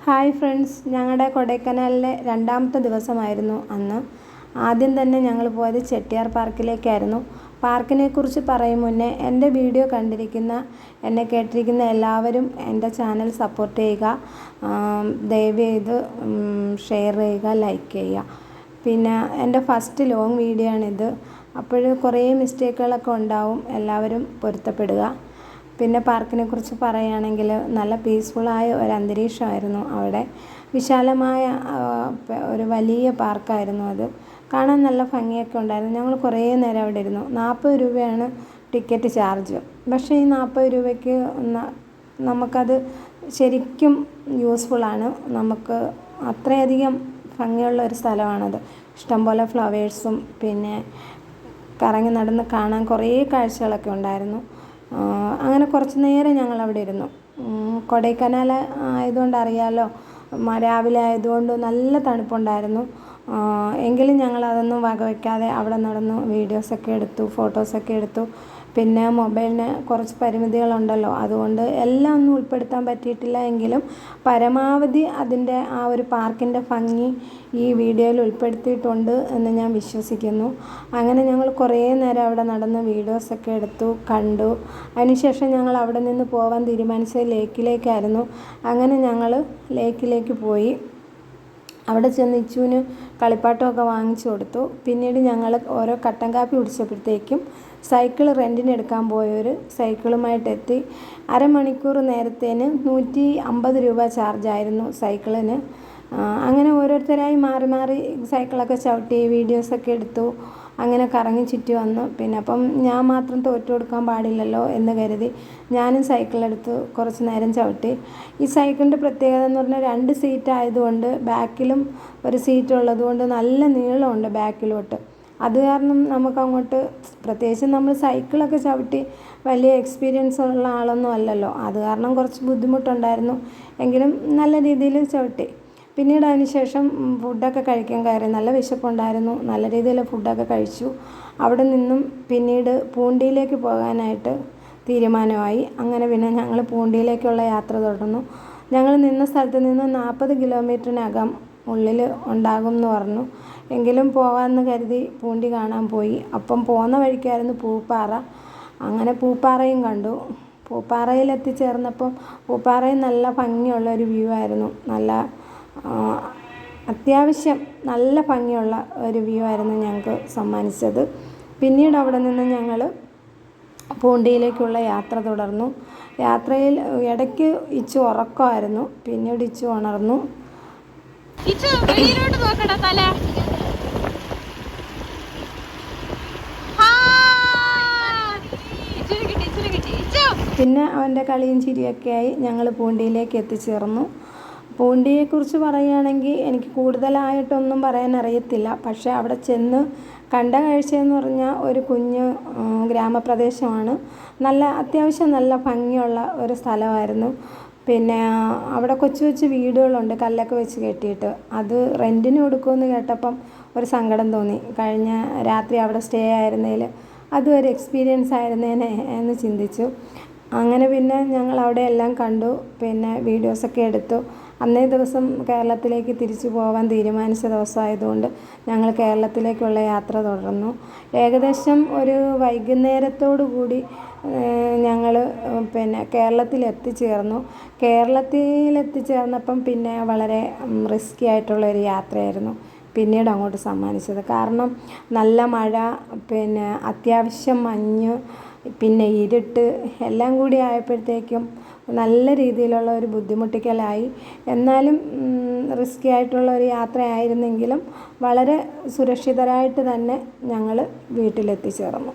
Hi friends, ഞങ്ങളുടെ കൊടൈക്കനാലിലെ രണ്ടാമത്തെ ദിവസമായിരുന്നു അന്ന്. ആദ്യം തന്നെ ഞങ്ങൾ പോയത് ചെട്ടിയാർ പാർക്കിലേക്കായിരുന്നു. പാർക്കിനെക്കുറിച്ച് പറയും മുന്നേ എൻ്റെ വീഡിയോ കണ്ടിരിക്കുന്ന, എന്നെ കേട്ടിരിക്കുന്ന എല്ലാവരും എൻ്റെ ചാനൽ സപ്പോർട്ട് ചെയ്യുക. ദയവ് ചെയ്ത് ഷെയർ ചെയ്യുക, ലൈക്ക് ചെയ്യുക. പിന്നെ എൻ്റെ ഫസ്റ്റ് ലോങ് വീഡിയോ ആണിത്. അപ്പോൾ കുറേ മിസ്റ്റേക്കുകളൊക്കെ ഉണ്ടാവും, എല്ലാവരും പൊരുത്തപ്പെടുക. പിന്നെ പാർക്കിനെക്കുറിച്ച് പറയുകയാണെങ്കിൽ നല്ല പീസ്ഫുള്ളായ ഒരു അന്തരീക്ഷമായിരുന്നു അവിടെ. വിശാലമായ ഒരു വലിയ പാർക്കായിരുന്നു അത്. കാണാൻ നല്ല ഭംഗിയൊക്കെ ഉണ്ടായിരുന്നു. ഞങ്ങൾ കുറേ നേരം അവിടെ ഇരുന്നു. 40 രൂപയാണ് ടിക്കറ്റ് ചാർജ്. പക്ഷേ ഈ 40 രൂപയ്ക്ക് നമുക്കത് ശരിക്കും യൂസ്ഫുള്ളാണ്. നമുക്ക് അത്രയധികം ഭംഗിയുള്ള ഒരു സ്ഥലമാണത്. ഇഷ്ടംപോലെ ഫ്ലവേഴ്സും പിന്നെ കറങ്ങി നടന്ന് കാണാൻ കുറേ കാഴ്ചകളൊക്കെ ഉണ്ടായിരുന്നു. അങ്ങനെ കുറച്ച് നേരം ഞങ്ങൾ അവിടെ ഇരുന്നു. കൊടൈക്കനാൽ ആയതുകൊണ്ട് അറിയാമല്ലോ, രാവിലെ ആയതുകൊണ്ട് നല്ല തണുപ്പുണ്ടായിരുന്നു. എങ്കിലും ഞങ്ങൾ അതൊന്നും വകവയ്ക്കാതെ അവിടെ നടന്നു വീഡിയോസൊക്കെ എടുത്തു, ഫോട്ടോസൊക്കെ എടുത്തു. പിന്നെ മൊബൈലിന് കുറച്ച് പരിമിതികളുണ്ടല്ലോ, അതുകൊണ്ട് എല്ലാം ഒന്നും ഉൾപ്പെടുത്താൻ പറ്റിയിട്ടില്ല. എങ്കിലും പരമാവധി അതിൻ്റെ ആ ഒരു പാർക്കിൻ്റെ ഭംഗി ഈ വീഡിയോയിൽ ഉൾപ്പെടുത്തിയിട്ടുണ്ട് എന്ന് ഞാൻ വിശ്വസിക്കുന്നു. അങ്ങനെ ഞങ്ങൾ കുറേ നേരം അവിടെ നടന്ന് വീഡിയോസൊക്കെ എടുത്തു, കണ്ടു. അതിനുശേഷം ഞങ്ങൾ അവിടെ നിന്ന് പോകാൻ തീരുമാനിച്ചത് ലേക്കിലേക്കായിരുന്നു. അങ്ങനെ ഞങ്ങൾ ലേക്കിലേക്ക് പോയി. അവിടെ ചെന്ന് ഇച്ചുവിന് കളിപ്പാട്ടമൊക്കെ വാങ്ങിച്ചു കൊടുത്തു. പിന്നീട് ഞങ്ങൾ ഓരോ കട്ടൻ കാപ്പി കുടിച്ചപ്പോഴത്തേക്കും സൈക്കിൾ റെൻറ്റിന് എടുക്കാൻ പോയവർ സൈക്കിളുമായിട്ടെത്തി. അരമണിക്കൂർ നേരത്തേന് 150 രൂപ ചാർജായിരുന്നു സൈക്കിളിന്. അങ്ങനെ ഓരോരുത്തരായി മാറി മാറി സൈക്കിളൊക്കെ ചവിട്ടി വീഡിയോസൊക്കെ എടുത്തു. അങ്ങനെ കറങ്ങി ചുറ്റി വന്നു. പിന്നെ അപ്പം ഞാൻ മാത്രം തോറ്റു കൊടുക്കാൻ പാടില്ലല്ലോ എന്ന് കരുതി ഞാനും സൈക്കിളെടുത്ത് കുറച്ച് നേരം ചവിട്ടി. ഈ സൈക്കിളിൻ്റെ പ്രത്യേകത എന്ന് പറഞ്ഞാൽ 2 സീറ്റ് ആയതുകൊണ്ട് ബാക്കിലും ഒരു സീറ്റ് ഉള്ളതുകൊണ്ട് നല്ല നീളമുണ്ട് ബാക്കിലോട്ട്. അത് കാരണം നമുക്കങ്ങോട്ട്, പ്രത്യേകിച്ച് നമ്മൾ സൈക്കിളൊക്കെ ചവിട്ടി വലിയ എക്സ്പീരിയൻസ് ഉള്ള ആളൊന്നും അല്ലല്ലോ, അത് കാരണം കുറച്ച് ബുദ്ധിമുട്ടുണ്ടായിരുന്നു. എങ്കിലും നല്ല രീതിയിൽ ചവിട്ടി. പിന്നീട് അതിന് ശേഷം ഫുഡൊക്കെ കഴിക്കാൻ കയറി. നല്ല വിശപ്പുണ്ടായിരുന്നു. നല്ല രീതിയിൽ ഫുഡൊക്കെ കഴിച്ചു. അവിടെ നിന്നും പിന്നീട് പൂണ്ടിയിലേക്ക് പോകാനായിട്ട് തീരുമാനമായി. അങ്ങനെ പിന്നെ ഞങ്ങൾ പൂണ്ടിയിലേക്കുള്ള യാത്ര തുടർന്നു. ഞങ്ങൾ നിന്ന സ്ഥലത്ത് നിന്ന് 40 കിലോമീറ്ററിനകം ഉള്ളിൽ ഉണ്ടാകും എന്ന് പറഞ്ഞു. എങ്കിലും പോകാമെന്ന് കരുതി പൂണ്ടി കാണാൻ പോയി. അപ്പം പോകുന്ന വഴിക്കായിരുന്നു പൂപ്പാറ. അങ്ങനെ പൂപ്പാറയും കണ്ടു. പൂപ്പാറയിൽ എത്തിച്ചേർന്നപ്പം പൂപ്പാറയിൽ നല്ല ഭംഗിയുള്ള ഒരു വ്യൂ ആയിരുന്നു. അത്യാവശ്യം നല്ല ഭംഗിയുള്ള ഒരു വ്യൂ ആയിരുന്നു ഞങ്ങൾക്ക് സമ്മാനിച്ചത്. പിന്നീട് അവിടെ നിന്ന് ഞങ്ങൾ പൂണ്ടിയിലേക്കുള്ള യാത്ര തുടർന്നു. യാത്രയിൽ ഇടയ്ക്ക് ഇച്ചു ഉറക്കമായിരുന്നു. പിന്നീട് ഇച്ചു ഉണർന്നു. പിന്നെ അവൻ്റെ കളിയും ചിരിയൊക്കെയായി ഞങ്ങൾ പൂണ്ടിയിലേക്ക് എത്തിച്ചേർന്നു. പൂണ്ടിയെക്കുറിച്ച് പറയുകയാണെങ്കിൽ എനിക്ക് കൂടുതലായിട്ടൊന്നും പറയാൻ അറിയത്തില്ല. പക്ഷേ അവിടെ ചെന്ന് കണ്ട കാഴ്ചയെന്ന് പറഞ്ഞാൽ ഒരു കുഞ്ഞ് ഗ്രാമപ്രദേശമാണ്. അത്യാവശ്യം നല്ല ഭംഗിയുള്ള ഒരു സ്ഥലമായിരുന്നു. പിന്നെ അവിടെ കൊച്ചു കൊച്ചു വീടുകളുണ്ട്, കല്ലൊക്കെ വെച്ച് കെട്ടിയിട്ട്. അത് റെൻറ്റിന് കൊടുക്കുമെന്ന് കേട്ടപ്പം ഒരു സങ്കടം തോന്നി. കഴിഞ്ഞ രാത്രി അവിടെ സ്റ്റേ ആയിരുന്നതിൽ അതും ഒരു എക്സ്പീരിയൻസ് ആയിരുന്നേനെ എന്ന് ചിന്തിച്ചു. അങ്ങനെ പിന്നെ ഞങ്ങൾ അവിടെ എല്ലാം കണ്ടു. പിന്നെ വീഡിയോസൊക്കെ എടുത്തു. അന്നേ ദിവസം കേരളത്തിലേക്ക് തിരിച്ചു പോകാൻ തീരുമാനിച്ച ദിവസമായതുകൊണ്ട് ഞങ്ങൾ കേരളത്തിലേക്കുള്ള യാത്ര തുടർന്നു. ഏകദേശം ഒരു വൈകുന്നേരത്തോടു കൂടി ഞങ്ങൾ പിന്നെ കേരളത്തിലെത്തിച്ചേർന്നു. കേരളത്തിലെത്തിച്ചേർന്നപ്പം പിന്നെ വളരെ റിസ്കി ആയിട്ടുള്ളൊരു യാത്രയായിരുന്നു പിന്നീട് അങ്ങോട്ട് സമ്മാനിച്ചത്. കാരണം നല്ല മഴ, പിന്നെ അത്യാവശ്യം മഞ്ഞ്, പിന്നെ ഇരുട്ട് എല്ലാം കൂടി ആയപ്പോഴത്തേക്കും നല്ല രീതിയിലുള്ള ഒരു ബുദ്ധിമുട്ടിക്കലായി. എന്നാലും റിസ്കി ആയിട്ടുള്ള ഒരു യാത്രയായിരുന്നെങ്കിലും വളരെ സുരക്ഷിതരായിട്ട് തന്നെ ഞങ്ങൾ വീട്ടിലെത്തിച്ചേർന്നു.